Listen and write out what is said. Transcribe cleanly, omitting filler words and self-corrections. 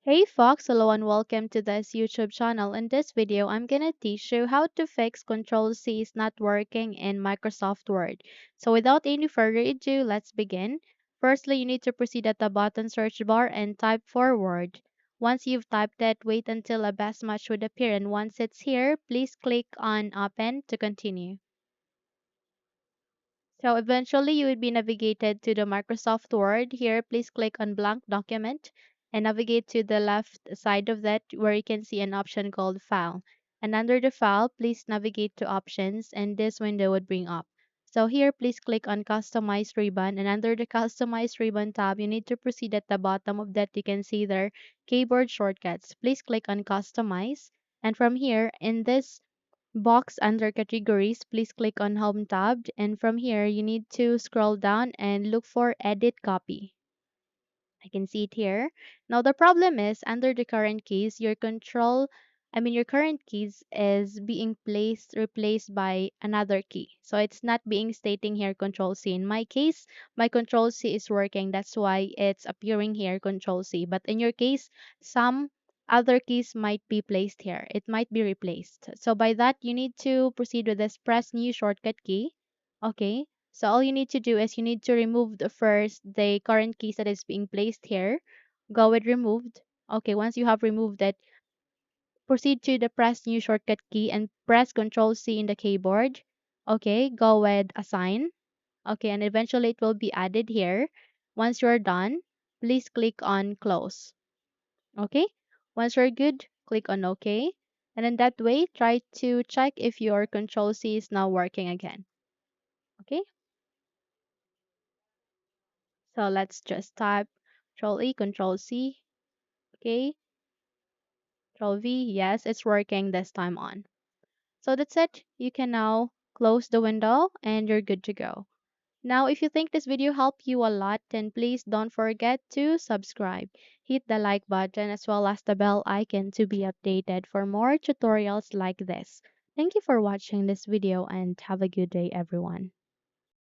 Hey Fox, hello and welcome to this YouTube channel. In this video, I'm gonna teach you how to fix Control C is not working in Microsoft Word. So without any further ado, let's begin. Firstly, you need to proceed at the bottom search bar and type for Word. Once you've typed it, wait until a best match would appear, and once it's here, please click on Open to continue. So eventually you will be navigated to the Microsoft Word. Here, please click on blank document and navigate to the left side of that where you can see an option called File. And under the File, please navigate to Options and this window would bring up. So here, please click on Customize Ribbon, and under the Customize Ribbon tab, you need to proceed at the bottom of that. You can see there keyboard shortcuts. Please click on Customize, and from here in this box under categories, please click on home tab, and from here you need to scroll down and look for edit copy. I can see it here. Now the problem is under the current keys, your current keys is being replaced by another key. So it's not being stating here Control C. In my case, my Control C is working. That's why it's appearing here Control C. But in your case, some other keys might be placed here. It might be replaced. So by that, you need to proceed with this press new shortcut key. Okay. So all you need to do is you need to remove the current keys that is being placed here. Go with removed. Okay, once you have removed it, proceed to the press new shortcut key and press Control C in the keyboard. Okay, go with assign. Okay, and eventually it will be added here. Once you're done, please click on close. Okay, once you're good, click on OK. And in that way, try to check if your Control C is now working again. Okay. So let's just type Control E, Control C. Okay, Control V. Yes, it's working this time on. So that's it. You can now close the window and you're good to go. Now, if you think this video helped you a lot, then please don't forget to subscribe. Hit the like button as well as the bell icon to be updated for more tutorials like this. Thank you for watching this video and have a good day, everyone.